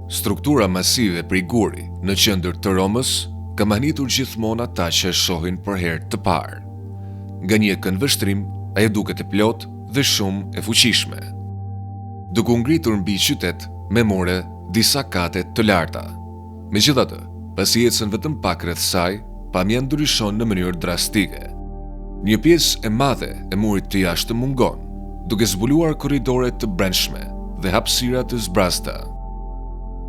Struktura masive prej guri në qendër të Romës ka mahnitur gjithmonë ata që e shohin për herë të parë. Nga një këndvështrim, ajo duket e plot dhe shumë e fuqishme, duke u ngritur mbi qytet me more disa kate të larta. Megjithatë, pasi ecën vetëm pak rreth saj, pamja ndryshon në mënyrë drastike. Një pjesë e madhe e murit të jashtëm mungon, duke zbuluar korridore të brendshme dhe hapësira të zbrasta.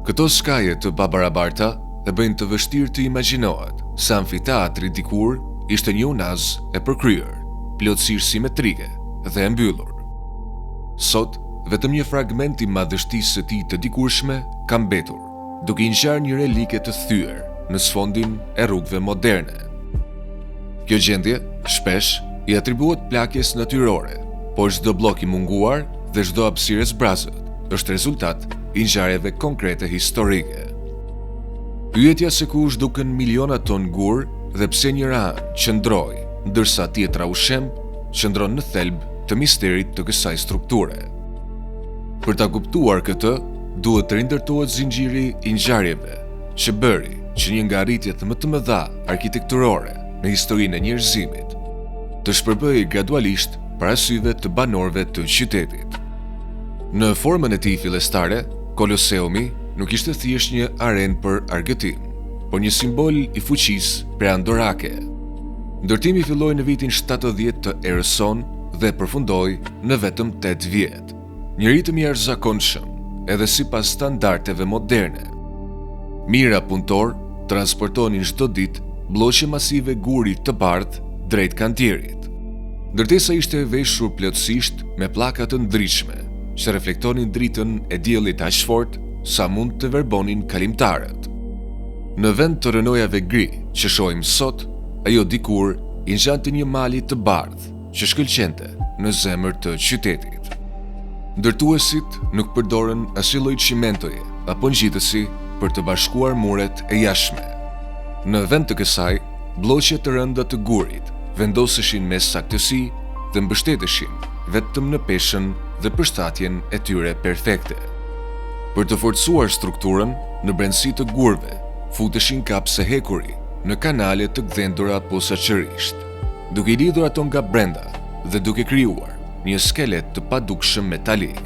Këto skaje të pabarabarta e bëjnë të vështirë të imagjinohet se amfiteatri dikur ishte një unaz e përkryer, plotësisht simetrike dhe e mbyllur. Sot, vetëm një fragment i madhështisë së tij të dikurshme ka mbetur, duke i ngjarë një relike të thyer në sfondin e rrugëve moderne. Kjo gjendje shpesh i atribuohet plakjes natyrore, por çdo blok i munguar dhe çdo hapësirë zbrazët është rezultat i ngjarjeve konkrete historike. Pyetja se ku u zhdukën miliona ton gur dhe pse njëra anë qëndroi, ndërsa tjetra u shemb, qëndron në thelb të misterit të kësaj strukture. Për ta kuptuar këtë, duhet të rindërtohet zinxhiri i ngjarjeve që bëri që një nga arritjet më të mëdha arkitekturore në historinë e njerëzimit të shpërbëhej gradualisht para syve të banorëve të qytetit. Në formën e tij fillestare, Koloseumi nuk ishte thjesht një arenë për argëtim, por një simbol i fuqisë perandorake. Ndërtimi filloi në vitin 70 të erës sonë dhe përfundoi në vetëm 8 vjet. Një ritëm i jashtëzakonshëm, edhe sipas standardeve moderne. Mijëra punëtor transportonin çdo ditë bloqe masive guri të bardhë drejt kantierit. Ndërtesa ishte e veshur plotësisht me pllaka të ndritshme që reflektonin dritën e diellit aq fort sa mund të verbonin kalimtarët. Në vend të rënojave gri që shohim sot, ajo dikur i ngjante një mali të bardhë që shkëlqente në zemër të qytetit. Ndërtuesit nuk përdorën asnjë lloj çimentoje apo ngjitësi për të bashkuar muret e jashtme. Në vend të kësaj, bloqe të rënda të gurit vendoseshin me saktësi dhe mbështeteshin vetëm në peshën dhe përshtatjen e tyre perfekte. Për të forcuar strukturën, në brendësi të gurve, futeshin kapse hekuri në kanale të gdhendura posaçërisht, duke i lidhur ato nga brenda dhe duke krijuar një skelet të padukshëm metalik.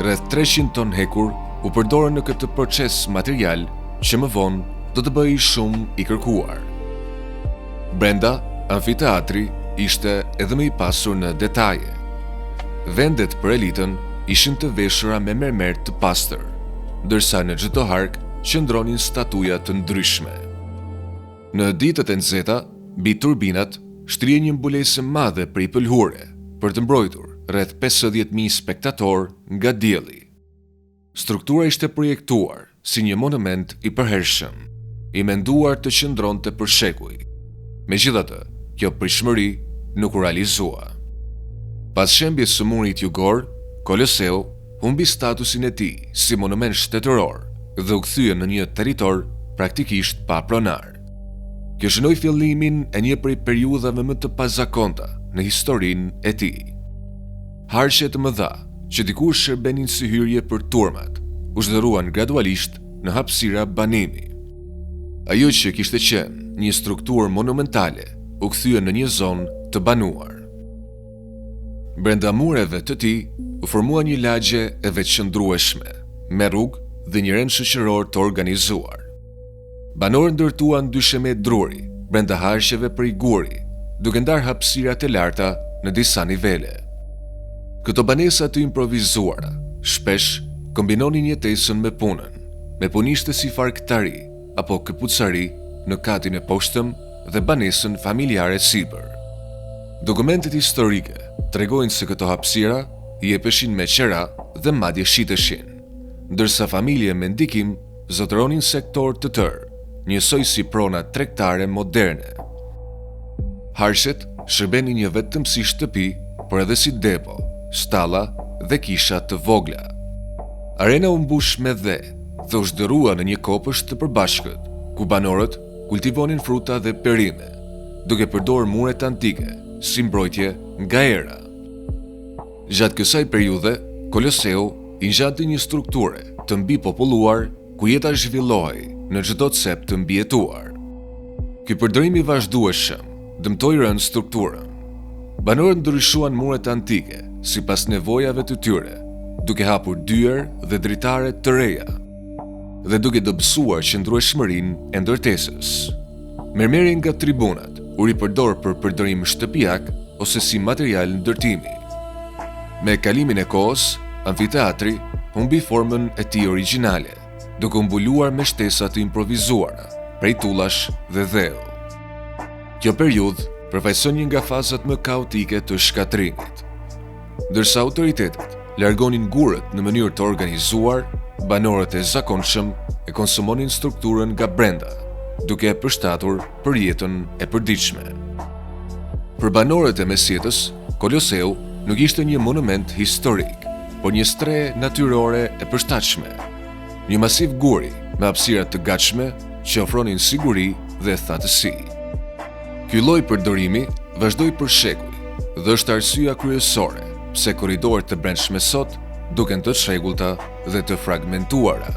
Rreth 300 ton hekur u përdorën në këtë proces material që më vonë do të bëhej shumë i kërkuar. Brenda, amfiteatri ishte edhe më i pasur në detaje. Vendet për elitën ishin të veshura me mermer të pastër, ndërsa në çdo hark qëndronin statuja të ndryshme. Në ditët e nxehta, mbi turbinat shtrihej një mbulesë e madhe prej pëlhure për të mbrojtur rreth 50.000 spektator nga dielli. Struktura ishte projektuar si një monument i përhershëm, i menduar të qëndronte për shekuj. Megjithatë, kjo pritshmëri nuk u realizua. Pas shembjes së murit jugor, Koloseu humbi statusin e tij si monument shtetëror dhe u kthye në një territor praktikisht pa pronar. Kjo shënoi fillimin e një prej periudhave më të pazakonta në historinë e tij. Harqe të mëdha që dikur shërbenin si hyrje për turmat, u zhderruan gradualisht në hapësira banimi. Ajo që kishte qenë një strukturë monumentale u kthye në një zonë të banuar. Brenda mureve të tij u formua një lagje e veçëndrueshme, me rrugë dhe një rend shoqëror të organizuar. Banorët ndërtuan dysheme druri brenda harqeve prej guri, duke ndarë hapësirat e larta në disa nivele. Këto banesa të improvizuara shpesh kombinonin jetesën me punën, me punishte si farktari apo këpucari në katin e poshtëm dhe banesën familjare sipër. Dokumentet historike tregojnë se këto hapësira i jepeshin me qera dhe madje shiteshin, ndërsa familje me ndikim zotëronin sektor të tërë, njësoj si prona tregtare moderne. Harqet shërbenin një vetëm si shtëpi, por edhe si depo, stalla dhe kisha të vogla. Arena u mbush me dhe u zhderua në një kopësht të përbashkët, ku banorët kultivonin fruta dhe perime, duke përdorur muret antike si mbrojtje nga era. Gjatë kësaj periudhe, Koloseu i ngjati një strukture të mbi populluar ku jeta zhvillohej në çdo cep të mbijetuar. Ky përdorim i vazhdueshëm dëmtoi rënd strukturën. Banorët ndryshuan muret antike sipas nevojave të tyre, duke hapur dyer dhe dritare të reja dhe duke dobësuar qëndrueshmërinë e ndërtesës. Mermeri nga tribunat u ripërdor për përdorim shtëpiak ose si material ndërtimi. Me kalimin e kohës, amfiteatri humbi formën e tij origjinale, duke mbuluar me shtesa të improvizuara, prej tullash dhe dheu. Kjo periudhë përfaqëson një nga fazat më kaotike të shkatrimit. Ndërsa autoritetet largonin gurët në mënyrë të organizuar, banorët e zakonshëm e konsumonin strukturën nga brenda, duke e përshtatur për jetën e përditshme. Për banorët e mesjetës, Koloseu nuk ishte një monument historik, por një stre natyrore e përshtatshme. Një masiv guri me hapësira të gatshme që ofronin siguri dhe thatësi. Ky lloj përdorimi vazhdoi për shekuj dhe është arsyeja kryesore pse korridorët të brendshme sot duken të çrregullta dhe të fragmentuara.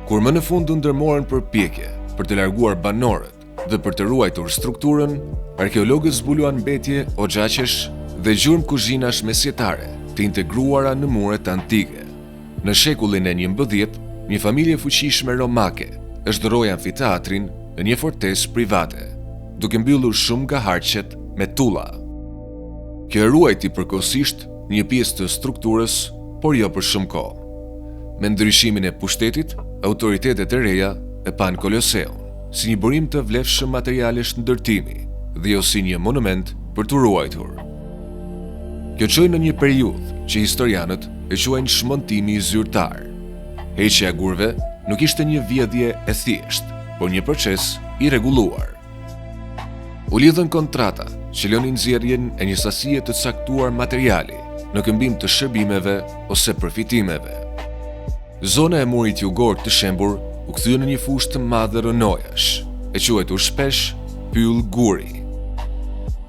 Kur më në fund u ndërmorën përpjekje për të larguar banorët dhe për të ruajtur strukturën, arkeologët zbuluan mbetje oxhaqesh dhe gjurmë kuzhinash mesjetare të integruara në muret antike. Në shekullin e 11, një familje fuqishme romake e zhdoroi amfiteatrin në një fortesë private, duke mbyllur shumë nga harqet me tulla. Kjo e ruajti përkohësisht një pjesë të strukturës, por jo për shumë kohë. Me ndryshimin e pushtetit, autoritetet e reja e pan Koloseun si një burim të vlefshëm materialesh ndërtimi dhe jo si një monument për të ruajtur. Kjo çoi në një periudhë që historianët e quajnë shmontimi zyrtar. Heqja e gurëve nuk ishte një vjedhje e thjeshtë, por një proces i rregulluar. U lidhën kontrata që lënin nxjerrjen e një sasie të caktuar materiali në këmbim të shërbimeve ose përfitimeve. Zona e murit jugor të shembur u kthye në një fushë të madhe rënojash, e quajtur shpesh pyll guri.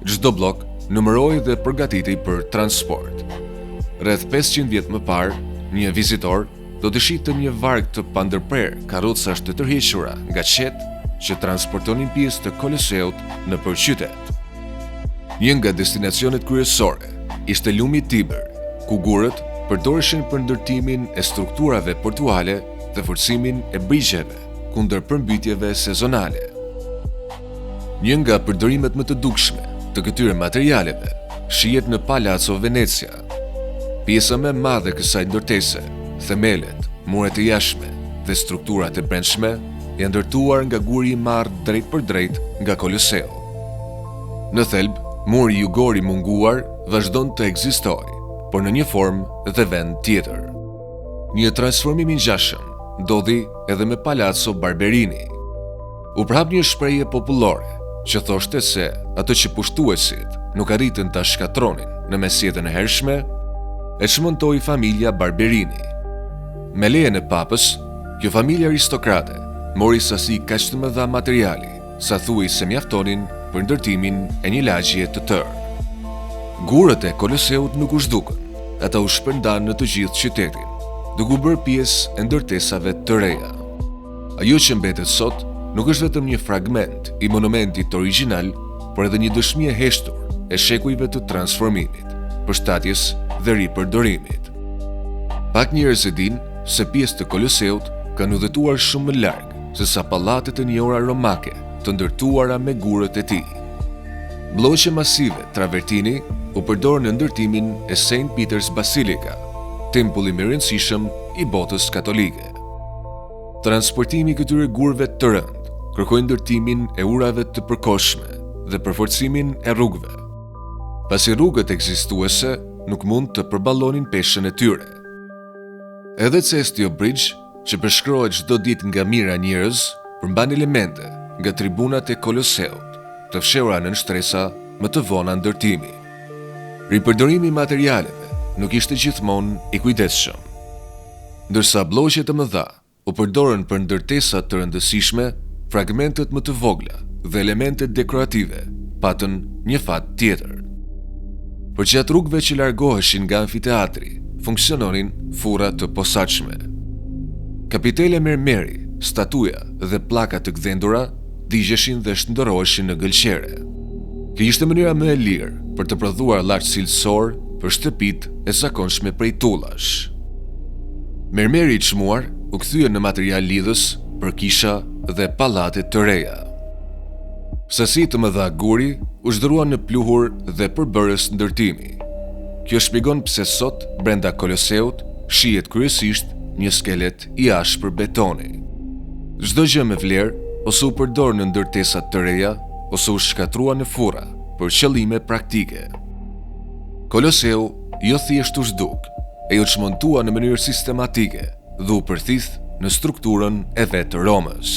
Çdo blok numëroi dhe përgatitej për transport. Rreth 500 vjet më parë, një vizitor do të shihte një varg të pandërprer karrocash të tërhequra nga qet që transportonin pjesë të Koloseut në përqytet. Një nga destinacionet kryesore ishte lumi Tiber, ku gurët përdoreshin për ndërtimin e strukturave portuale dhe forcimin e brigjeve kundër përmbytjeve sezonale. Një nga përdorimet më të dukshme të këtyre materialeve shihet në Palazzo Venecia. Pjesa më e madhe e kësaj ndërtese, themelet, muret e jashtme dhe strukturat e brendshme janë ndërtuar nga guri i marrë drejt për drejt nga Koloseu. Në thelb, muri jugor i munguar vazhdon të ekzistojë, por në një formë dhe vend tjetër. Një transformim i ngjashëm ndodhi edhe me Palazzo Barberini. U prap një shprehje popullore që thoshte se ato që pushtuesit nuk arritën ta shkatronin në mesjetën e hershme, e çmontoi familja Barberini. Me lejen e papës, kjo familje aristokrate mori sasi kaq të mëdha materiali, sa thuaj se mjaftonin për ndërtimin e një lagje të tërë. Gurët e Koloseut nuk u zhdukën, ata u shpërndan në të gjithë qytetin, duke u bërë pjesë e ndërtesave të reja. Ajo që mbetet sot nuk është vetëm një fragment i monumentit origjinal, por edhe një dëshmi e heshtur e shekujve të transformimit, përshtatjes dhe ripërdorimit. Pak njerëz e dinë se pjesë të Koloseut kanë udhëtuar shumë më larg se sa pallatet e njohura romake të ndërtuara me gurët e tij. Bloqe masive travertini u përdorën në ndërtimin e St. Peter's Basilica, tempulli më i rëndësishëm i botës katolike. Transportimi i këtyre gurëve të rënd kërkoi ndërtimin e urave të përkohshme dhe përforcimin e rrugëve, pasi rrugët ekzistuese nuk mund të përballonin peshën e tyre. Edhe Cestio Bridge, që përshkrohet çdo ditë nga mijëra njerëz, përmban elemente nga tribunat e Koloseut, të fshehura në shtresa më të vona ndërtimi. Ripërdorimi i materialeve nuk ishte gjithmonë i kujdesshëm. Ndërsa bloqet të mëdha u përdorën për ndërtesa të rëndësishme, fragmentet më të vogla dhe elementet dekorative patën një fat tjetër. Përgjatë rrugëve që largoheshin nga amfiteatri funksiononin furra të posaçme. Kapitele mermeri, statuja dhe pllaka të gdhendura digjeshin dhe shndërroheshin në gëlqere. Kjo ishte mënyra më e lirë për të prodhuar lart cilësor për shtëpitë e zakonshme prej tullash. Mermeri i çmuar u kthye në material lidhës për kisha dhe pallate të reja. Sasi të mëdha guri u zhdërua në pluhur dhe përbërës ndërtimi. Kjo shpjegon pse sot brenda Koloseut shihet kryesisht një skelet i ashpër betoni. Çdo gjë me vlerë ose u përdor në ndërtesa të reja ose u shkatrua në furra për qëllime praktike. Koloseu jo thjesht u zhduk, e u çmontua në mënyrë sistematike dhe u përthith në strukturën e vetë të Romës.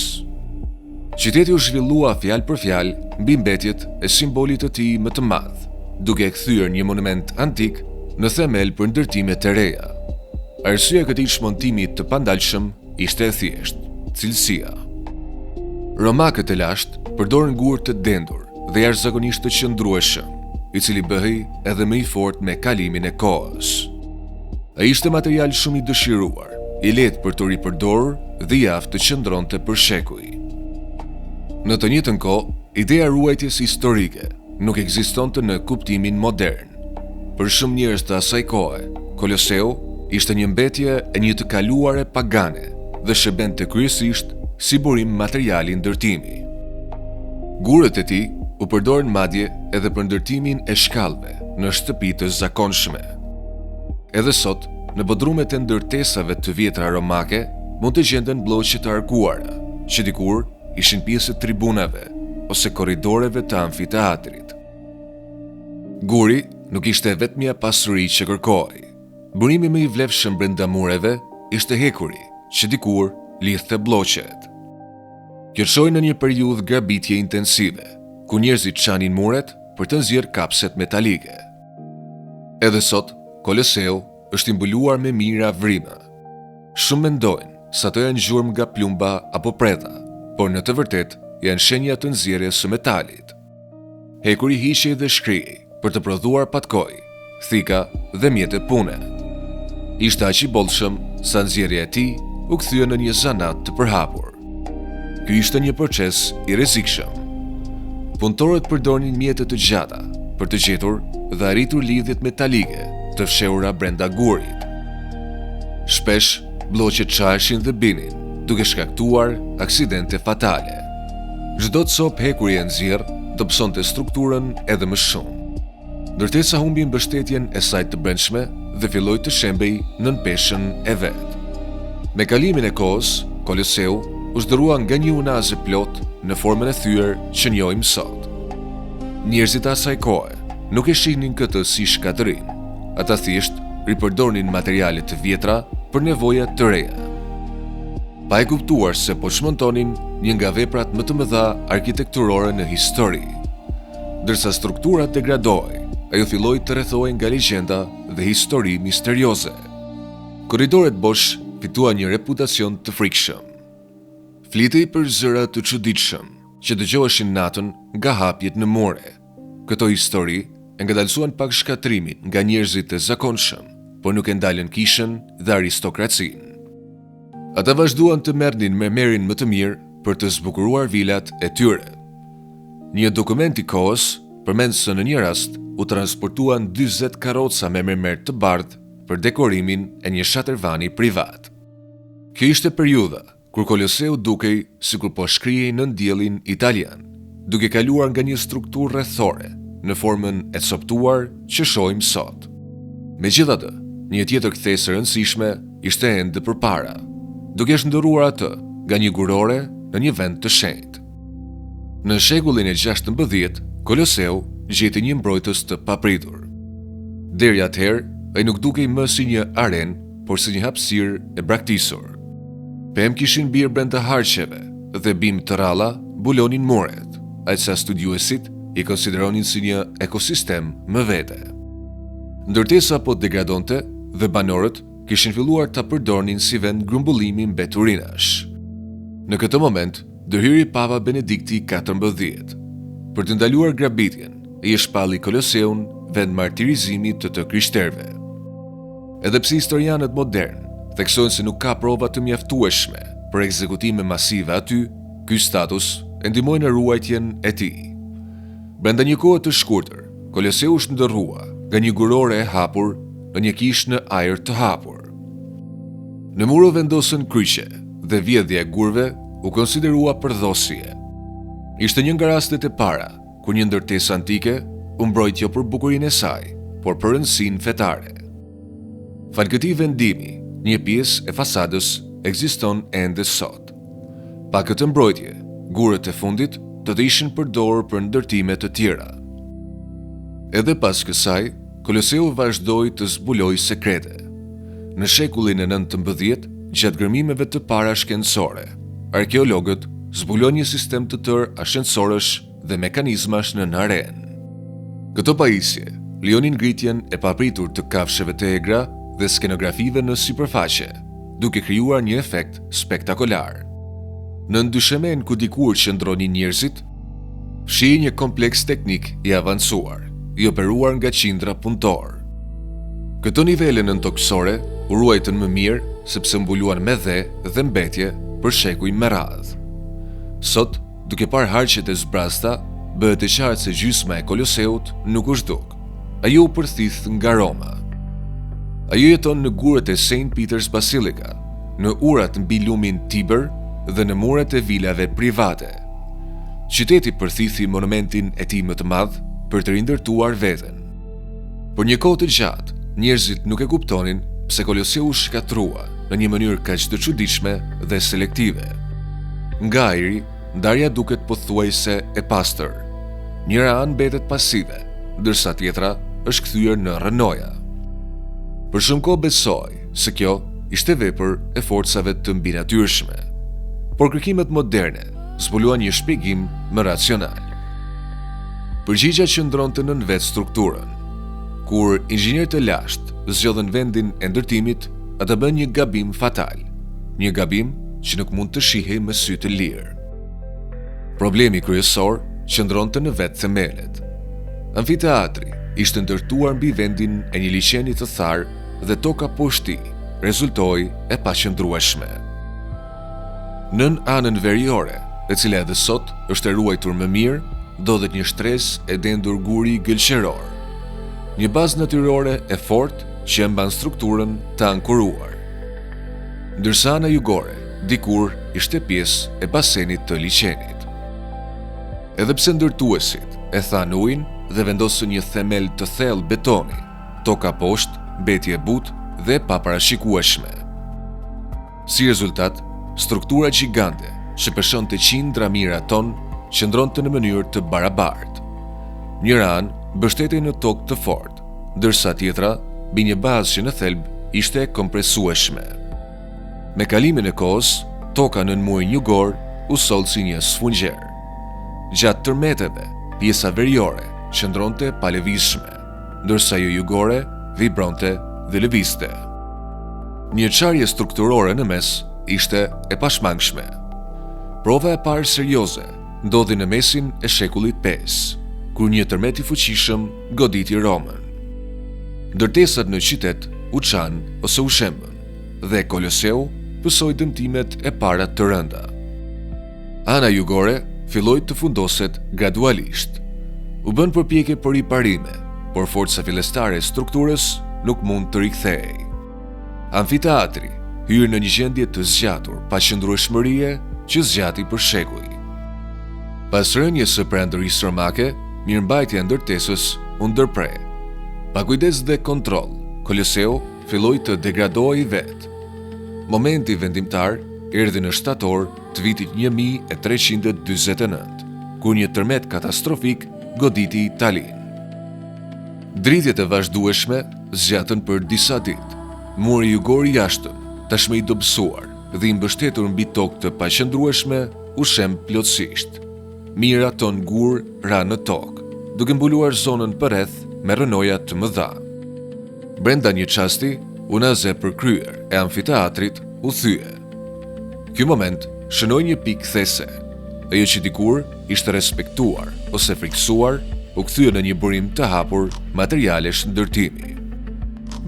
Qyteti u zhvillua fjalë për fjalë mbi mbetjet e simbolit të tij më të madh, duke kthyer një monument antik në themel për ndërtime të reja. Arsyeja e këtij çmontimi të pandalshëm ishte e thjeshtë, cilësia. Romakët e lashtë përdorën gur të dendur dhe jashtëzakonisht të qëndrueshëm, i cili bëhej edhe më i fortë me kalimin e kohës. Ai ishte material shumë i dëshiruar, i lehtë për të ripërdorur dhe i aftë të qëndronte për shekuj. Në të njëjtën kohë, ideja ruajtjes historike nuk ekzistonte në kuptimin modern. Për shumë njerëz të asaj kohe, Koloseu ishte një mbetje e një të kaluare pagane dhe shërbente kryesisht si burim materiali ndërtimi. Gurët e tij u përdoren madje edhe për ndërtimin e shkallëve në shtëpi të zakonshme. Edhe sot, në bodrumet e ndërtesave të vjetra romake, mund të gjenden bloqe të arkuara, që dikur ishin pjesë të tribunave ose korridoreve të amfiteatrit. Guri nuk ishte vetmja pasuri që kërkoi. Burimi më i vlefshëm brenda mureve ishte hekuri, që dikur lidhte bloqet. Kjo çoi në një periudhë grabitje intensive, ku njerëzit çanin muret për të nxjerrë kapset metalike. Edhe sot, Koloseu është i mbuluar me mijëra vrimë. Shumë mendojnë se ato janë gjurmë nga plumba apo preda, por në të vërtetë janë shenja të nxjerrjes së metalit. Hekuri hiqej dhe shkrihej për të prodhuar patkoj, thika dhe mjete pune. Ishte aq i bollshëm sa nxjerrja e tij u kthye në një zanat të përhapur. Ky ishte një proces i rrezikshëm. Punëtorët përdornin mjete të gjata për të gjetur dhe arritur lidhjet metalike të fshehura brenda gurit. Shpesh, bloqet çaheshin dhe binin, duke shkaktuar aksidente fatale. Çdo copë hekuri e nxjerr dobësonte strukturën edhe më shumë. Ndërtesa humbi mbështetjen e saj të brendshme dhe filloi të shembej nën peshën e vet. Me kalimin e kohës, Koloseu u zhdërua nga një unazë plot në formën e thyer që njohim sot. Njerëzit e asaj kohe nuk e shihnin këtë si shkatërim. Ata thjesht ripërdornin materiale të vjetra për nevoja të reja. Pa e kuptuar se po çmontonin një nga veprat më të mëdha arkitekturore në histori. Ndërsa struktura degradohej, ajo filloi të rrethohej nga legjenda dhe histori misterioze. Korridoret bosh fituan një reputacion të frikshëm. Flitej për zëra të çuditshëm që dëgjoheshin natën nga hapjet në mure. Këto histori e ngadalsuan pak shkatrimin nga njerëzit e zakonshëm, por nuk e ndalën kishën dhe aristokracinë. Ata vazhduan të merrnin mermerin më të mirë për të zbukuruar vilat e tyre. Një dokument i kohës përmend se në një rast u transportuan 40 karroca me mermer të bardhë për dekorimin e një shatërvani privat. Kjo ishte periudha kur Koloseu dukej sikur po shkrihej në diellin italian, duke kaluar nga një strukturë rrethore në formën e coptuar që shohim sot. Megjithatë, një tjetër kthesë e rëndësishme ishte ende përpara, duke shndërruar atë nga një gurore në një vend të shenjtë. Në shekullin e 16, Koloseu gjeti një mbrojtës të papritur. Deri atëherë, ai nuk dukej më si një arenë, por si një hapësirë e braktisur. Pemë kishin birë brenda harqeve dhe bimë të ralla bulonin muret, aq sa studiuesit i konsideronin si një ekosistem më vete. Ndërtesa po degradonte dhe banorët kishin filluar ta përdornin si vend grumbullimi mbeturinash. Në këtë moment, dërhyri Papa Benedikti XIV. Për të ndaluar grabitjen, i shpalli Koloseun vend martirizimit të krishterëve. Edhe pse historianët modern theksojnë se nuk ka prova të mjaftueshme për ekzekutime masive aty, ky status e ndihmoi në ruajtjen e tij. Brenda një kohe të shkurtër, Koloseu është ndërrua nga një gurore e hapur në një kishë në ajër të hapur. Në muro vendosën kryqe dhe vjedhja e gurve u konsiderua përdhosje. Ishte një nga rastet e para kur një ndërtesë antike u mbrojt jo për bukurinë e saj, por për rëndësinë fetare. Fal këtij vendimi, një pjesë e fasadës ekziston ende sot. Pa këtë mbrojtje, gurët e fundit do të ishin përdorur për ndërtime të tjera. Edhe pas kësaj, Koloseu vazhdoi të zbuloj sekrete. Në shekullin e 19, gjatë gërmimeve të para shkencore, arkeologët zbulojnë një sistem të tërë ashensorësh dhe mekanizmash në aren. Këto pajisje lejonin ngritjen e papritur të kafshëve të egra dhe skenografive në sipërfaqe, duke krijuar një efekt spektakolar. Në ndyshemen ku dikur qëndronin njerëzit, shihi një kompleks teknik i avancuar, i operuar nga qindra punëtor. Këto nivele nëntokësore u ruajtën më mirë sepse mbuluan me dhe mbetje për shekuj me radhë. Sot, duke parë harqet e zbrasta, bëhet e qartë se gjysma e Koloseut nuk u zhduk. Ajo u përthith nga Roma. Ajo jeton në gurët e St. Peter's Basilica, në urat mbi lumin Tiber dhe në muret e vilave private. Qyteti përthithi monumentin e tij më të madh për të rindërtuar veten. Për një kohë të gjatë, njerëzit nuk e kuptonin pse Koloseu shkatrua në një mënyrë kaq të çuditshme dhe selektive. Nga ajri, ndarja duket pothuajse e pastër. Njëra anë mbetet pasive, ndërsa tjetra është kthyer në rënoja. Për shumë kohë besoj se kjo ishte vepër e forcave të mbinatyrshme, por kërkimet moderne zbuluan një shpjegim më racional. Përgjigja qëndronte në vetë strukturën. Kur inxhinierët e lashtë zgjodhen vendin e ndërtimit, ata bën një gabim fatal, një gabim që nuk mund të shihej me sy të lirë. Problemi kryesor qëndronte në vetë themelet. Amfiteatri ishte ndërtuar mbi vendin e një liçeni të tharë dhe toka poshtë tij rezultoi e paqëndrueshme. Nën anën veriore, e cila edhe sot është e ruajtur më mirë, ndodhet një shtresë e dendur guri gëlqeror, një bazë natyrore e fortë që e mban strukturën të ankoruar. Ndërsa ana jugore dikur ishte pjesë e basenit të liçenit. Edhe pse ndërtuesit e thanë ujin dhe vendosën një themel të thellë betoni, toka poshtë mbeti e butë dhe e paparashikueshme. Si rezultat, struktura gjigante që peshonte qindra mijëra ton qëndronte në mënyrë të barabartë. Njëra anë mbështetej në tokë të fortë, ndërsa tjetra mbi një bazë që në thelb ishte kompresueshme. Me kalimin e kohës, toka nën murin jugor u soll si një sfungjer. Gjatë tërmeteve, pjesa veriore qëndronte pa lëvizshme, ndërsa ajo jugore vibronte dhe lëvizte. Një çarje strukturore në mes ishte e pashmangshme. Prova e parë serioze ndodhi në mesin e shekullit 5, kur një tërmet i fuqishëm goditi Romën. Ndërtesat në qytet u çan ose u shembën, dhe Koloseu pësoi dëmtimet e para të rënda. Ana jugore filloi të fundoset gradualisht. U bën përpjekje për riparime, por forca fillestare e strukturës nuk mund të rikthehej. Amfiteatri hyrë në një gjendje të zgjatur pa qëndrueshmërie që zgjati për shekuj. Pas rënjes së perandërisë romake, mirëmbajtja e ndërtesës u ndërpre. Pa kujdes dhe kontroll, Koloseu filloi të degradohej vetë. Momenti vendimtar erdhi në shtator të vitit 1349, kur një tërmet katastrofik goditi Italinë. Dridhjet e vazhdueshme zgjatën për disa ditë. Muri jugor i jashtëm, tashmë i dobësuar dhe i mbështetur mbi tokë të paqëndrueshme, u shem plotësisht. Mijëra ton gur ra në tokë, duke mbuluar zonën përreth me rënoja të mëdha. Brenda një çasti, unaze përkryer e amfiteatrit u thye. Ky moment shënoi një pikë these. Ajo që dikur ishte respektuar ose friksuar, u kthye në një burim të hapur materialesh ndërtimi.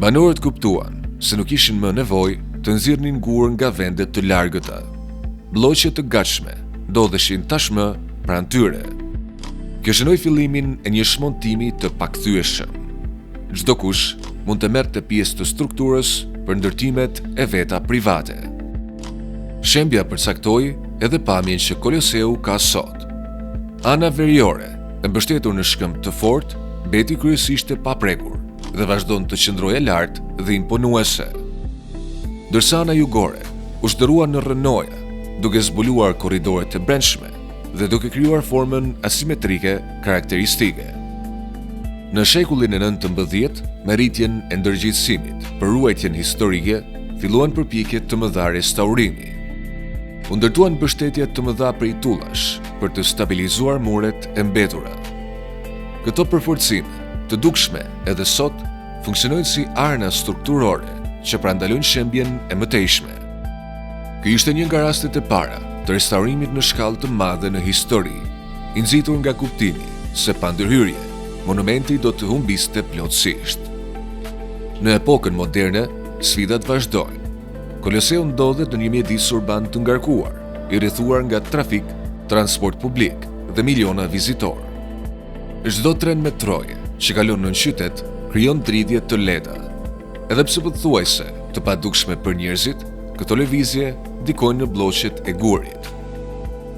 Banorët kuptuan se nuk ishin më nevojë të nxirrnin gurë nga vende të largëta. Bllloqe të gatshme ndodheshin tashmë pranë tyre. Kjo shënoi fillimin e një shmontimi të pakthyeshëm. Çdo kush mund të merrte pjesë të strukturës për ndërtimet e veta private. Shembja përcaktoi edhe pamjen që Koloseu ka sot. Ana veriore, e mbështetur në shkëmb të fortë, mbeti kryesisht e paprekur dhe vazhdon të qëndrojë lart dhe imponuese. Ndërsa ana jugore u zhderua në rrënoja, duke zbuluar korridoret e brendshme dhe duke krijuar formën asimetrike karakteristike. Në shekullin e 19, me rritjen e ndërgjegjësimit për ruajtjen historike, filluan përpjekjet të mëdha restaurimi. U ndërtuan mbështetje të mëdha prej tullash për të stabilizuar muret e mbetura. Këto përforcime, të dukshme edhe sot, funksionojnë si arna strukturore që prandalojnë shembjen e mëtejshme. Ky ishte një nga rastet e para të restaurimit në shkallë të madhe në histori, i nxitur nga kuptimi se pa ndërhyrje, monumenti do të humbiste plotësisht. Në epokën moderne, sfidat vazhdojnë. Koloseu ndodhet në një mjedis urban të ngarkuar, i rrethuar nga trafik, transport publik dhe miliona vizitorë. Çdo tren metroje që kalon nën qytet krijon dridhje të lehta. Edhe pse pothuajse të padukshme për njerëzit, këto lëvizje ndikojnë në bllloqet e gurit.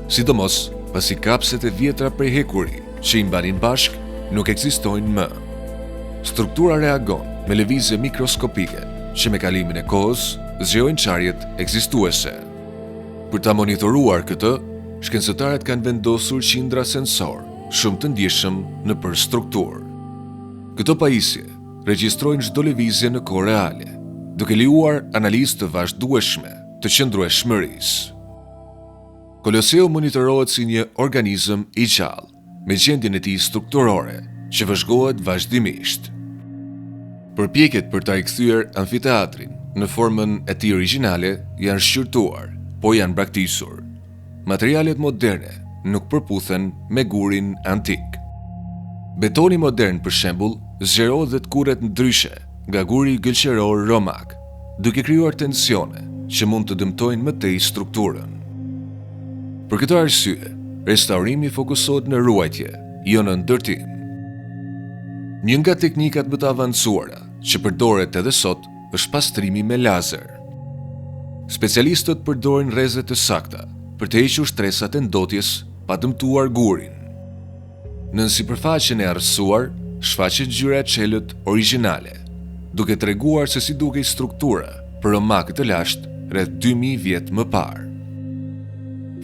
Sidomos pasi kapset e vjetra prej hekuri që i mbanin bashk nuk ekzistojnë më. Struktura reagon me lëvizje mikroskopike që me kalimin e kohës zgjojnë çarjet ekzistuese. Për ta monitoruar këtë, shkencëtarët kanë vendosur qindra sensor shumë të ndjeshëm në për strukturë. Këto pajisje regjistrojnë çdo lëvizje në kohë reale, duke lejuar analizë të vazhdueshme të qëndrueshmërisë. Koloseu monitorohet si një organizëm i gjallë, me gjendjen e tij strukturore që vëzhgohet vazhdimisht. Përpjekjet për ta rikthyer amfiteatrin në formën e tij origjinale janë shqyrtuar, po janë braktisur. Materialet moderne nuk përputhen me gurin antik. Betoni modern, për shembull, zgjerohet dhe të kurret ndryshe nga guri gëlqeror romak, duke krijuar tensione që mund të dëmtojnë më tej strukturën. Për këtë arsye, restaurimi fokusohet në ruajtje, jo në ndërtim. Një nga teknikat më të avancuara që përdoret edhe sot është pastrimi me lazer. Specialistët përdorin rreze të sakta për të hequr shtresat e ndotjes pa dëmtuar gurin. Në sipërfaqen e arrësuar, shfaqet ngjyra e çelët origjinale, duke treguar se si dukej struktura për romakë të lashtë rreth 2000 vjet më parë.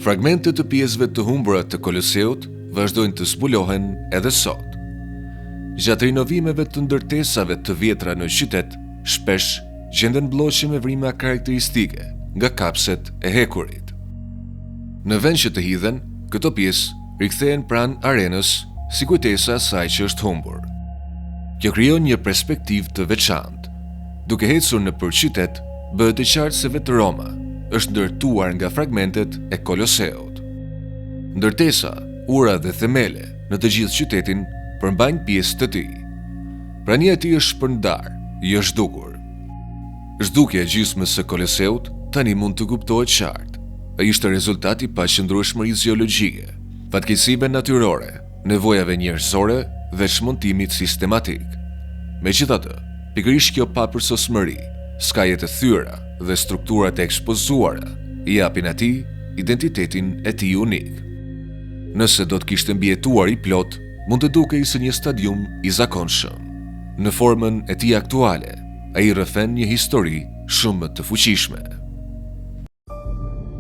Fragmente të pjesëve të humbura të Koloseut vazhdojnë të zbulohen edhe sot. Gjatë rinovimeve të ndërtesave të vjetra në qytet, shpesh gjenden bllloqe me vrima karakteristike nga kapset e hekurit. Në vend që të hidhen, këto pjesë rikthehen pranë arenës si kujtesa e asaj që është humbur. Kjo krijon një perspektivë të veçantë. Duke ecur nëpër qytet, bëhet e qartë se vetë Roma është ndërtuar nga fragmentet e Koloseut. Ndërtesa, ura dhe themele në të gjithë qytetin përmbajnë pjesë të tij. Prania e tij është shpërndar, jo zhdukur. Zhdukja e gjysmës së Koloseut tani mund të kuptohet qartë. Ai ishte rezultati i paqëndrueshmërisë gjeologjike, fatkeqësive natyrore, nevojave njerëzore dhe çmontimit sistematik. Megjithatë, pikërisht kjo papërsosmëri, skajet e thyera dhe strukturat e ekspozuara i japin atij identitetin e tij unik. Nëse do të kishte mbijetuar i plot, mund të dukej si një stadium i zakonshëm. Në formën e tij aktuale, ai rrëfen një histori shumë të fuqishme.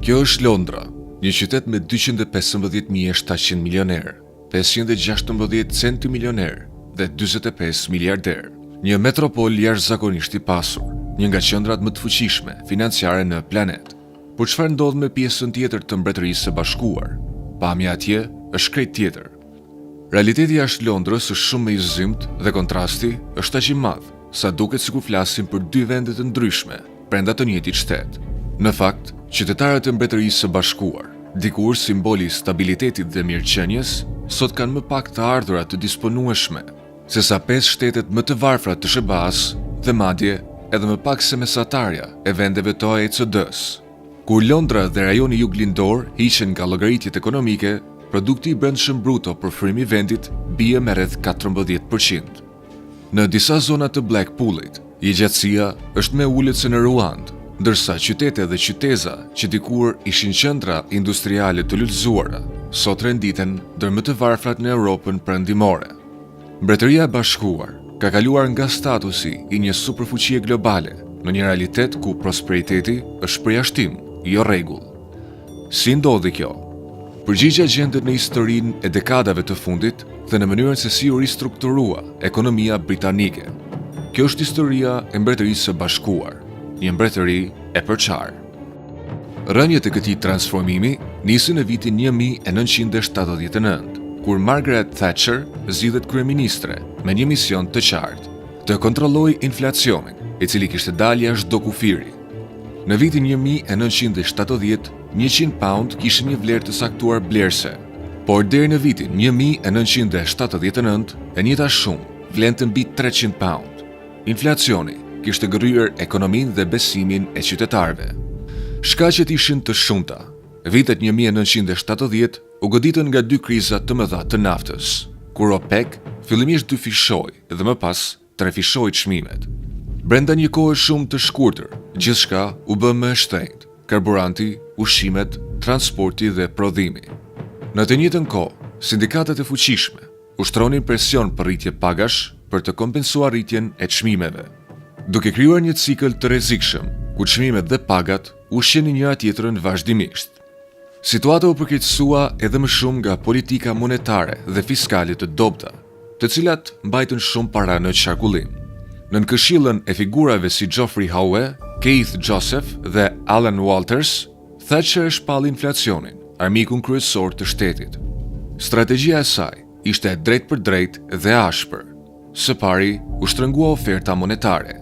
Kjo është Londra, një qytet me 215.700 milionerë, 516 centimilionerë dhe 45 miliarderë. Një metropol jashtëzakonisht i pasur, një nga qendrat më të fuqishme financiare në planet. Por çfarë ndodh me pjesën tjetër të Mbretërisë së Bashkuar? Pamja atje është krejt tjetër. Realiteti jashtë Londrës është shumë më i zymt dhe kontrasti është aq i madh sa duket sikur flasim për dy vende të ndryshme brenda të njëjtit shtet. Në fakt, qytetarët e Mbretërisë së Bashkuar, dikur simboli i stabilitetit dhe mirëqenies, sot kanë më pak të ardhurat të disponueshme se sa 5 shtetet më të varfra të SBA-s dhe madje edhe më pak se mesatarja e vendeve të OECD-s. Kur Londra dhe rajoni juglindor hiqen nga llogaritjet ekonomike, produkti i brendshëm bruto për frymë i vendit bie me rreth 14%. Në disa zona të Blackpoolit, jetësia është më ulët se në Ruand, ndërsa qytete dhe qyteza që dikur ishin qendra industriale të lullëzuara, sot renditen ndër më të varfrat në Europën perëndimore. Mbretëria e Bashkuar ka kaluar nga statusi i një superfuqie globale në një realitet ku prosperiteti është përjashtim, jo rregull. Si ndodhi kjo? Përgjigja gjendet në historinë e dekadave të fundit dhe në mënyrën se si u ristrukturua ekonomia britanike. Kjo është historia e Mbretërisë së Bashkuar, një mbretëri e përçarë. Rënjet e këtij transformimi nisi në vitin 1979, kur Margaret Thatcher zgjidhet kryeministre me një mision të qartë, të kontrollojë inflacionin, i cili kishte dalë jashtë do kufiri. Në vitin 1970, 100 pound kishin një vlerë të saktuar blerëse, por deri në vitin 1979, e njëjta shumë vlente mbi 300 pound. Inflacioni kishte gërryer ekonominë dhe besimin e qytetarëve. Shkaqet ishin të shumta. Vitet 1970 u goditën nga dy kriza të mëdha të naftës, kur OPEC fillimisht dyfishoi dhe më pas trefishoi çmimet. Brenda një kohe shumë të shkurtër, gjithçka u bë më e shtrenjtë: karburanti, ushqimet, transporti dhe prodhimi. Në të njëjtën kohë, sindikatat e fuqishme ushtronin presion për rritje pagash për të kompensuar rritjen e çmimeve, duke krijuar një cikël të rrezikshëm ku çmimet dhe pagat ushqenin njëra tjetrën vazhdimisht. Situata u përkeqësua edhe më shumë nga politika monetare dhe fiskale të dobta, të cilat mbajtën shumë para në qarkullim. Nën këshillën e figurave si Geoffrey Howe, Keith Joseph dhe Alan Walters, Thatcher e shpalli inflacionin, armikun kryesor të shtetit. Strategjia e saj ishte drejt për drejt dhe ashpër. Së pari, u shtrëngua oferta monetare.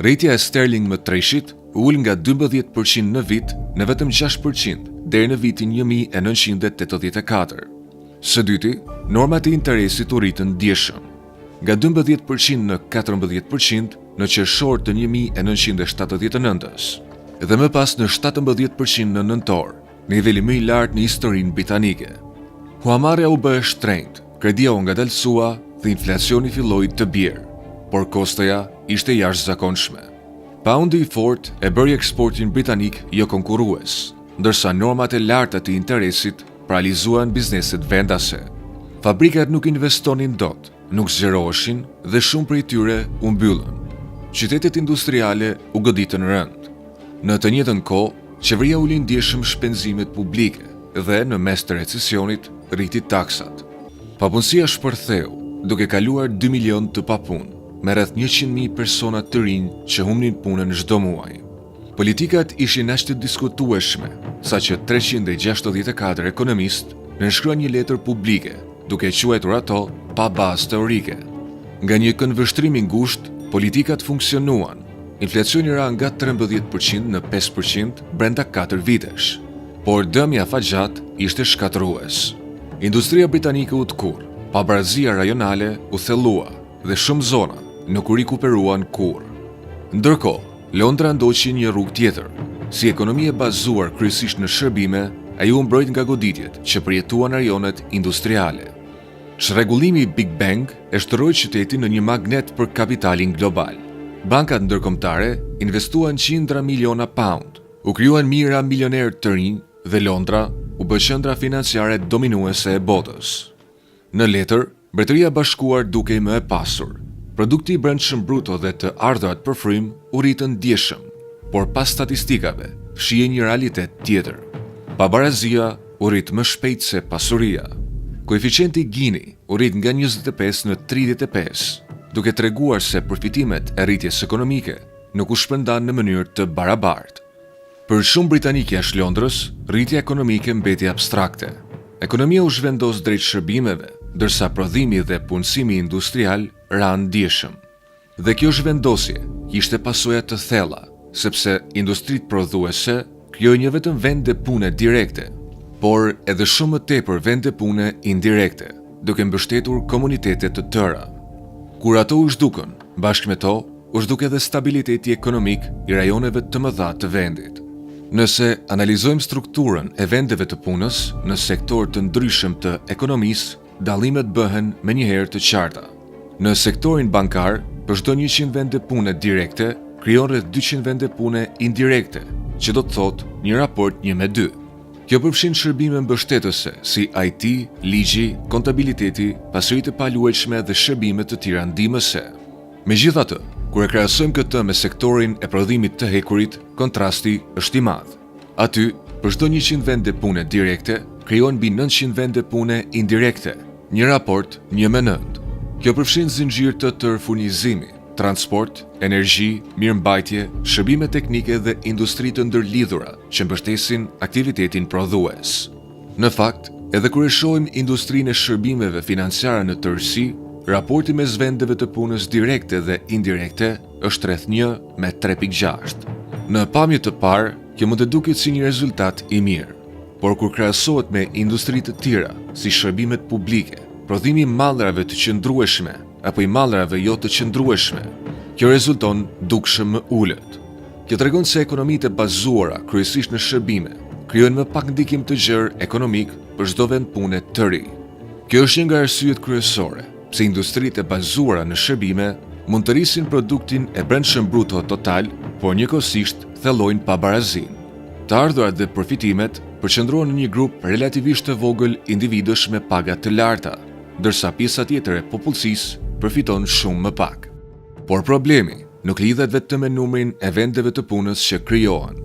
Rritja e sterling më treshit ul nga 12% në vit në vetëm 6% deri në vitin 1984. Së dyti, normat e interesit u rritën ndjeshëm, nga 12% në 14% në qershor të 1979-s, dhe më pas në 17% në nëntor, niveli më i lartë në historinë britanike. Huamarrja u bë e shtrenjtë, kredia u ngadalësua dhe inflacioni filloi të bjerë, por kostoja ishte jashtëzakonshme. Poundi i fortë e bëri eksportin britanik jo konkurrues, ndërsa normat e larta të interesit paralizuan bizneset vendase. Fabrikat nuk investonin dot, nuk zgjeroheshin dhe shumë prej tyre u mbyllën. Qytetet industriale u goditën rënd. Në të njëjtën kohë, qeveria uli ndjeshëm shpenzimet publike dhe në mes të recesionit rriti taksat. Papunësia shpërtheu, duke kaluar 2 milion të papunë, me rreth 100.000 persona të rinj që humnin punën çdo muaj. Politikat ishin aq të diskutueshme, saqë 364 ekonomistë nënshkruan një letër publike, duke quajtur ato pa bazë teorike. Nga një këndvështrim i ngushtë, politikat funksionuan. Inflacioni ra nga 13% në 5% brenda 4 vitesh, por dëmja afaqat ishte shkatërrues. Industria britanike u tkur, pabarazia rajonale u thellua dhe shumë zona nuk u rikuperuan kurrë. Ndërkohë, Londra ndoqi një rrugë tjetër. Si ekonomi e bazuar kryesisht në shërbime, ai u mbrojt nga goditjet që përjetuan rajonet industriale. Çrregullimi i Big Bang e shtroi qytetin në një magnet për kapitalin global. Bankat ndërkombëtare investuan qindra miliona pound, u krijuan mijëra milionerë të rinj dhe Londra u bë qendra financiare dominuese e botës. Në letër, Mbretëria e Bashkuar dukej më e pasur. Produkti i brendshëm bruto dhe të ardhurat për frym u rritën ndjeshëm, por pas statistikave fshihej një realitet tjetër. Pabarazia u rrit më shpejt se pasuria. Koeficienti Gini u rrit nga 25 në 35, duke treguar se përfitimet e rritjes ekonomike nuk u shpërndan në mënyrë të barabartë. Për shumë britanikë jashtë Londrës, rritja ekonomike mbeti abstrakte. Ekonomia u zhvendos drejt shërbimeve, ndërsa prodhimi dhe punësimi industrial ranë ndjeshëm. Dhe kjo zhvendosje kishte pasoja të thella, sepse industritë prodhuese krijojnë jo vetëm vende pune direkte, por edhe shumë më tepër vende pune indirekte, duke mbështetur komunitete të tëra. Kur ato u zhdukën, bashkë me to, u zhduk edhe stabiliteti ekonomik i rajoneve të mëdha të vendit. Nëse analizojmë strukturën e vendeve të punës në sektor të ndryshëm të ekonomisë, dallimet bëhen menjëherë të qarta. Në sektorin bankar, për çdo 100 vende pune direkte, krijon rreth 200 vende pune indirekte, që do të thotë një raport 1:2. Kjo përfshin shërbime mbështetëse si IT, ligji, kontabiliteti, pasuritë e paluajtshme dhe shërbime të tjera ndihmëse. Megjithatë, kur e krahasojmë këtë me sektorin e prodhimit të hekurit, kontrasti është i madh. Aty, për çdo 100 vende pune direkte, krijohen mbi 900 vende pune indirekte, një raport 1:9. Kjo përfshin zinxhir të tërë furnizimi, transport, energji, mirëmbajtje, shërbime teknike dhe industri të ndërlidhura që mbështesin aktivitetin prodhues. Në fakt, edhe kur e shohim industrinë e shërbimeve financiare në tërësi, raporti mes vendeve të punës direkte dhe indirekte është rreth 1:3.6. Në pamje të parë, kjo mund të duket si një rezultat i mirë, por kur krahasohet me industri të tjera, si shërbimet publike, prodhimi i mallrave të qëndrueshme apo i mallrave jo të qëndrueshme, kjo rezulton dukshëm më ulët. Kjo tregon se ekonomitë e bazuara kryesisht në shërbime krijojnë më pak ndikim të gjerë ekonomik për çdo vend pune të ri. Kjo është një nga arsyet kryesore pse industritë e bazuara në shërbime mund të rrisin produktin e brendshëm bruto total, por njëkohësisht thellojnë pabarazinë. Të ardhurat dhe përfitimet përqendrohen në një grup relativisht të vogël individësh me paga të larta, ndërsa pjesa tjetër e popullsisë përfiton shumë më pak. Por problemi nuk lidhet vetëm me numrin e vendeve të punës që krijohen.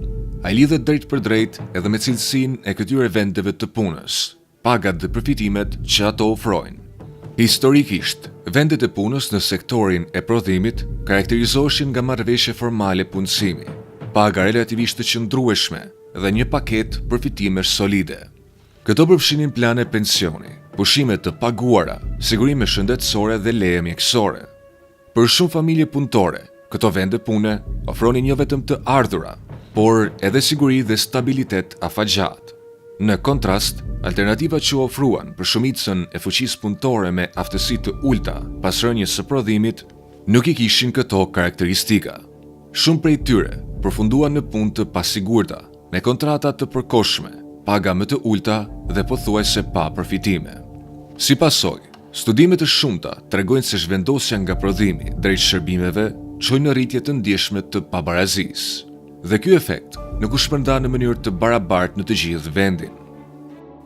Ai lidhet drejt për drejt edhe me cilësinë e këtyre vendeve të punës, pagat dhe përfitimet që ato ofrojnë. Historikisht, vendet e punës në sektorin e prodhimit karakterizoheshin nga marrëveshje formale punësimi, paga relativisht të qëndrueshme dhe një paketë përfitimesh solide. Këto përfshinin plane pensioni, pushime të paguara, sigurime shëndetësore dhe leje mjekësore. Për shumë familje punëtore, këto vende pune ofronin jo vetëm të ardhura, por edhe siguri dhe stabilitet afatgjat. Në kontrast, alternativat që ofruan për shumicën e fuqisë punëtore me aftësi të ulta pas rënies së prodhimit, nuk i kishin këto karakteristika. Shumë prej tyre përfunduan në punë të pasigurta, me kontrata të përkohshme, paga më të ulta dhe pothuajse pa përfitime. Si pasojë, studimet e shumta tregojnë se zhvendosja nga prodhimi drejt shërbimeve çojnë në rritje të ndjeshme të pabarazisë. Dhe ky efekt nuk u shpërnda në mënyrë të barabartë në të gjithë vendin.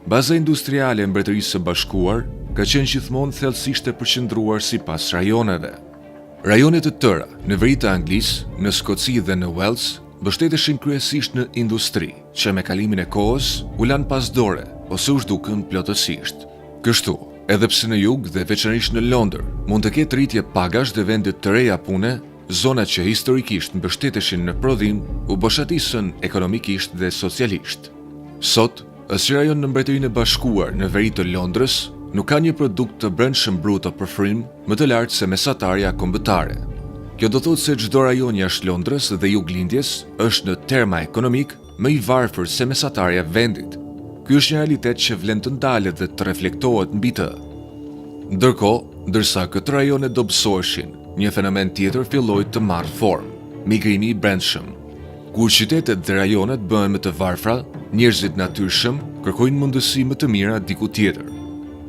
Baza industriale e Mbretërisë së Bashkuar ka qenë gjithmonë thellësisht e përqendruar sipas rajoneve. Rajone të tëra në veri të Anglisë, në Skoci dhe në Wales mbështeteshin kryesisht në industri, që me kalimin e kohës u lanë pas dore ose u zhdukën plotësisht. Kështu, edhe pse në jug dhe veçanërisht në Londër mund të ketë rritje pagash dhe vende të reja pune, zonat që historikisht mbështeteshin në prodhim u boshatisën ekonomikisht dhe socialisht. Sot, si rajon në Mbretërinë e Bashkuar në veri të Londrës, nuk ka një produkt të brendshëm bruto për frymë më të lartë se mesatarja kombëtare. Kjo do thotë se çdo rajon jashtë Londrës dhe juglindjes është në terma ekonomik më i varfër se mesatarja e vendit. Ky është një realitet që vlen të ndalet dhe të reflektohet mbi të. Ndërkohë, ndërsa këto rajone dobësoheshin, një fenomen tjetër filloi të marrë formë, migrimi i brendshëm. Kur qytetet dhe rajonet bëhen më të varfra, njerëzit natyrshëm kërkojnë mundësi më të mira diku tjetër.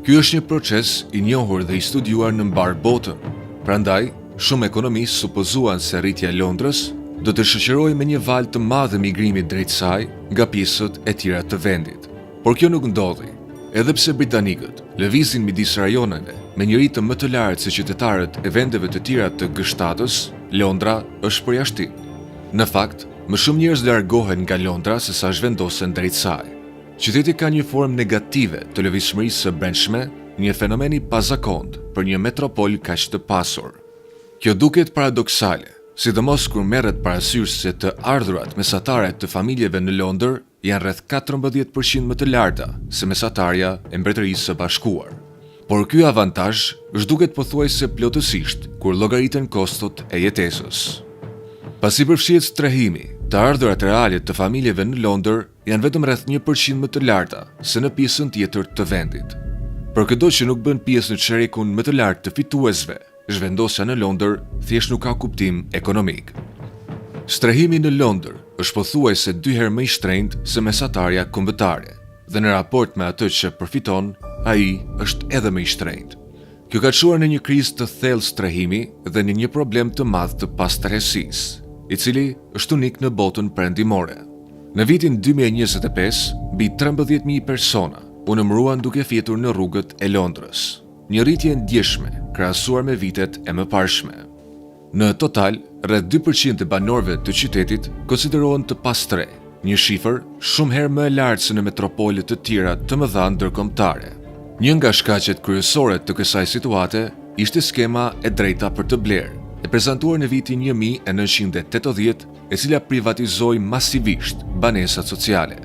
Ky është një proces i njohur dhe i studiuar në mbar botën. Prandaj, shumë ekonomistë supozuan se rritja e Londrës do të shoqërohej me një valë të madh migrimi drejt saj nga pjesët e tjera të vendit. Por kjo nuk ndodhi. Edhe pse britanikët lëvizin midis rajoneve me një ritëm më të lartë se qytetarët e vendeve të tjera të G7-s, Londra është përjashtim. Në fakt, më shumë njerëz largohen nga Londra se sa zhvendosen drejt saj. Qyteti ka një formë negative të lëvizshmërisë së brendshme, një fenomen i pazakontë për një metropol kaq të pasur. Kjo duket paradoksale, sidomos kur merret parasysh se të ardhurat mesatare të familjeve në Londër janë rreth 14% më të larta se mesatarja e Mbretërisë së Bashkuar. Por ky avantazh zhduket pothuajse plotësisht kur llogariten kostot e jetesës. Pasi përfshihet strehimi, të ardhurat reale të familjeve në Londër janë vetëm rreth 1% më të larta se në pjesën tjetër të vendit. Për këdo që nuk bën pjesë në çerekun më të lartë të fituesve, zhvendosja në Londër thjesht nuk ka kuptim ekonomik. Strehimi në Londër është pothuajse 2 herë më i shtrenjtë se mesatarja kombëtare, dhe në raport me atë që përfiton, ai është edhe më i shtrenjtë. Kjo ka çuar në një krizë të thellë strehimi dhe në një problem të madh të pastërësisë, i cili është unik në botën perëndimore. Në vitin 2025, mbi 13.000 persona u numëruan duke fjetur në rrugët e Londrës, një rritje ndjeshme krahasuar me vitet e mëparshme. Në total, rreth 2% e banorëve të qytetit konsiderohen të pastre, një shifër shumë herë më e lartë se në metropole të tjera të mëdha ndërkombëtare. Një nga shkaqet kryesore të kësaj situate ishte skema e drejta për të blerë, e prezantuar në vitin 1980, e cila privatizoi masivisht banesat sociale.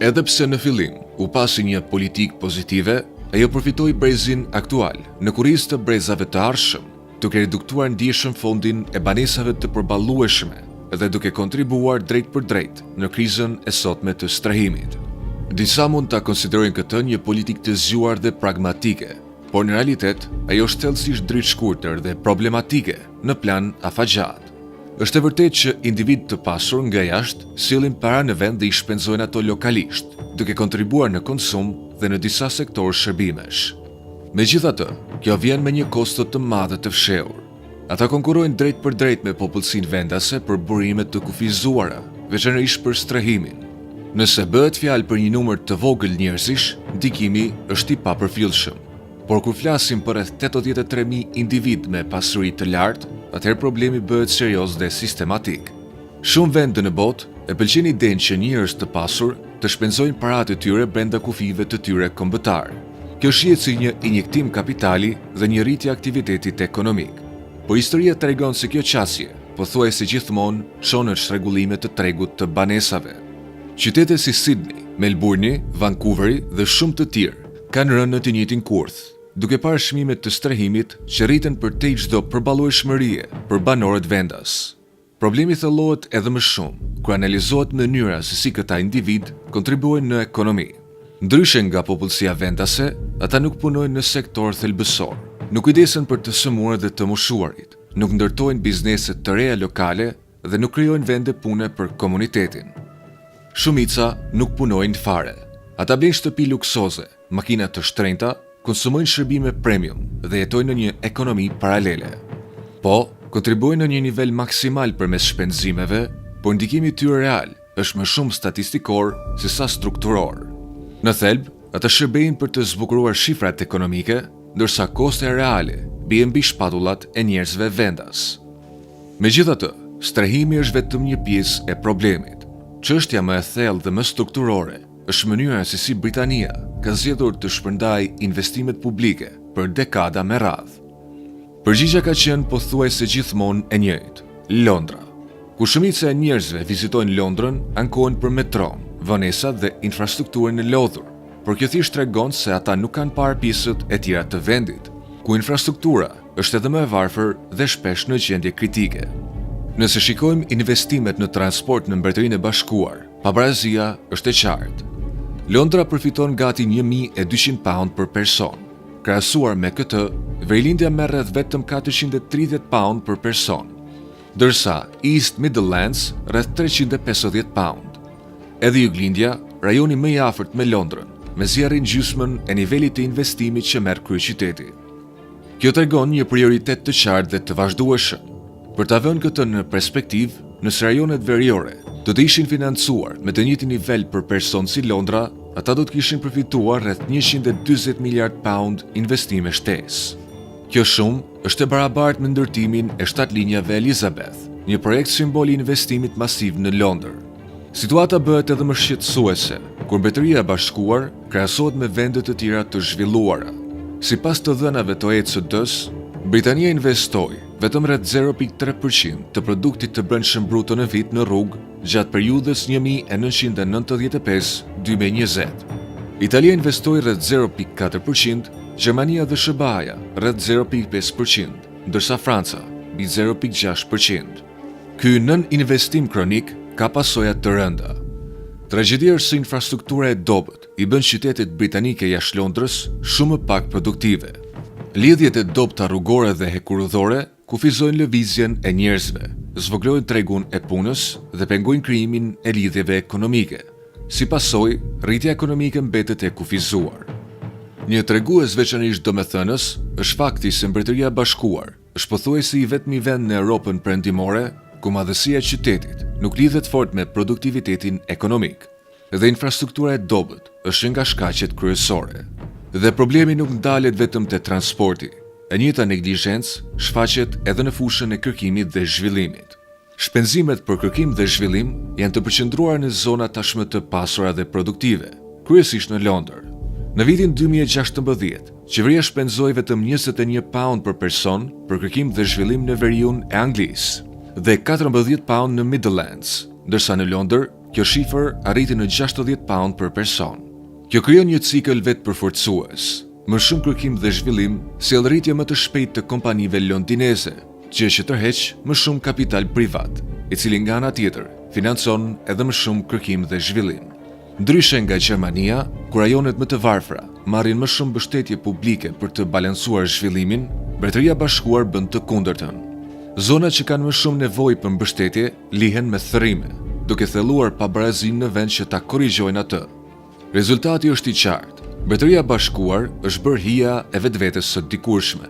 Edhe pse në fillim u pasi një politikë pozitive, ajo përfitoi brezin aktual në kurrizë të brezave të ardhshëm, duke reduktuar ndjeshëm fondin e banesave të përballueshme dhe duke kontribuar drejt për drejt në krizën e sotme të strehimit. Disa mund ta konsiderojnë këtë një politikë të zgjuar dhe pragmatike, por në realitet ajo është thellësisht dritë dhe problematike në plan afatgjat. Është e vërtetë që individ të pasur nga jashtë sillin para në vend dhe i shpenzojnë ato lokalisht, duke kontribuar në konsum dhe në disa sektorë shërbimesh. Megjithatë, kjo vjen me një kosto të madhe të fshehur. Ata konkurrojnë drejt për drejt me popullsinë vendase për burimet të kufizuara, veçanërisht për strehimin. Nëse bëhet fjalë për një numër të vogël njerëzish, ndikimi është i papërfillshëm. Por kur flasim për rreth 83.000 individ me pasuri të lartë, atëherë problemi bëhet serioz dhe sistematik. Shumë vende në botë e pëlqen idenë që njerëz të pasur të shpenzojnë paratë e tyre brenda kufive të tyre kombëtar. Kjo shihet si një injektim kapitali dhe një rritje aktivitetit ekonomik. Por historia tregon se kjo qasje pothuajse gjithmonë shon në çrregullime të tregut të banesave. Qytete si Sydney, Melbourne, Vancouveri dhe shumë të tjerë kanë rënë në të njëjtin kurth, duke parë çmimet të strehimit që rriten për te çdo përballueshmërie për banorët vendas. Problemi thellohet edhe më shumë kur analizohet mënyra se si këta individ kontribuojnë në ekonomi. Ndryshe nga popullsia vendase, ata nuk punojnë në sektor thelbësor, nuk kujdesen për të sëmurë dhe të moshuarit, nuk ndërtojnë biznese të reja lokale dhe nuk krijojnë vende pune për komunitetin. Shumica nuk punojnë fare. Ata blejnë shtëpi luksoze, makina të shtrenjta, konsumojnë shërbime premium dhe jetojnë në një ekonomi paralele. Po, kontribuojnë në një nivel maksimal përmes shpenzimeve, por ndikimi i tyre real është më shumë statistikor se sa strukturor. Në thelb, ata shërbejnë për të zbukuruar shifrat ekonomike, ndërsa koste reale bien mbi shpatullat e njerëzve vendas. Megjithatë, strehimi është vetëm një pjesë e problemit. Çështja më e thellë dhe më strukturore është mënyra se si Britania ka zgjedhur të shpërndajë investimet publike për dekada me radhë. Përgjigjja ka qenë pothuajse gjithmonë e njëjtë: Londra. Kur shumica e njerëzve vizitojnë Londrën, ankohen për metron, vonesat dhe infrastrukturën e lodhur, por kjo thjesht tregon se ata nuk kanë parë pjesët e tjera të vendit, ku infrastruktura është edhe më e varfër dhe shpesh në gjendje kritike. Nëse shikojmë investimet në transport në Mbretërinë e Bashkuar, pabarazia është e qartë. Londra përfiton gati 1.200 pound për person. Krahasuar me këtë, Verilindia merr rreth vetëm 430 pound për person, ndërsa East Midlands rreth 350 pound. Edhe Juglindja, rajoni më i afërt me Londrën, mezi arrin gjysmën e nivelit të investimit që merr kryeqyteti. Kjo tregon një prioritet të qartë dhe të vazhdueshëm. Për ta vënë këtë në perspektivë, nëse rajonet veriore do të ishin financuar me të njëjtin nivel për person si Londra, ata do të kishin përfituar rreth 140 miliard pound investime shtesë. Kjo shumë është e barabartë me ndërtimin e 7 linjave Elizabeth, një projekt simbol i investimit masiv në Londër. Situata bëhet edhe më shqetësuese kur Mbretëria e Bashkuar krahasohet me vende të tjera të zhvilluara. Sipas të dhënave të OECD-s, Britania investoi vetëm rreth 0.3% të produktit të brendshëm bruto në vit në rrugë gjatë periudhës 1995-2020. Italia investoi rreth 0.4%, Gjermania dhe SBA rreth 0.5%, ndërsa Franca mbi 0.6%. Ky nën investim kronik ka pasoja të rënda. Tragjedia është se infrastruktura e dobët i bën qytetet britanike jashtë Londrës shumë më pak produktive. Lidhjet e dobta rrugore dhe hekurudhore kufizojnë lëvizjen e njerëzve, zvoglojnë tregun e punës dhe pengojnë krijimin e lidhjeve ekonomike. Si pasojë, rritja ekonomike mbetet e kufizuar. Një tregues veçanërisht domethënës është fakti se Mbretëria e Bashkuar është pothuajse i vetmi vend në Europën perëndimore ku madhësia e qytetit nuk lidhet fort me produktivitetin ekonomik dhe infrastruktura e dobët është nga shkaqet kryesore. Dhe problemi nuk ndalet vetëm te transporti. E njëjta neglizhencë shfaqet edhe në fushën e kërkimit dhe zhvillimit. Shpenzimet për kërkim dhe zhvillim janë të përqendruar në zona tashmë të pasura dhe produktive, kryesisht në Londër. Në vitin 2016, qeveria shpenzoi vetëm 21 pound për person për kërkim dhe zhvillim në veriun e Anglisë dhe 14 pound në Midlands, ndërsa në Londër kjo shifër arriti në 60 pound për person. Kjo krijon një cikël vetëpërforcues. Më shumë kërkim dhe zhvillim sjell rritje më të shpejtë të kompanive londineze, gjë që tërheq më shumë kapital privat, i cili nga ana tjetër financon edhe më shumë kërkim dhe zhvillim. Ndryshe nga Gjermania, ku rajonet më të varfra marrin më shumë mbështetje publike për të balancuar zhvillimin, Mbretëria e Bashkuar bën të kundërtën. Zonat që kanë më shumë nevojë për mbështetje lihen me thërrime, duke thelluar pabarazinë në vend që ta korrigjojnë atë. Rezultati është i qartë. Mbretëria e Bashkuar është bërë hija e vetvetes së dikurshme.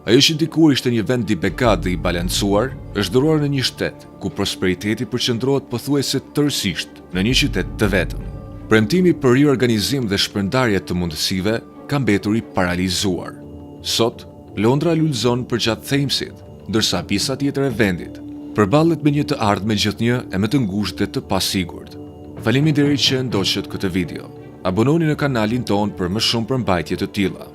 Ajo që dikur ishte një vend i bekat dhe i balancuar, është ndëruar në një shtet ku prosperiteti përqendrohet pothuajse tërësisht në një qytet të vetëm. Premtimi për riorganizim dhe shpërndarje të mundësive ka mbetur i paralizuar. Sot, Londra lulëzon përgjatë Thamesit, ndërsa pjesa tjetër e vendit përballet me një të ardhme gjithnjë e më të ngushtë dhe të pasigurt. Faleminderit që ndoqët këtë video. Abononi në kanalin ton për më shumë përmbajtje të tilla.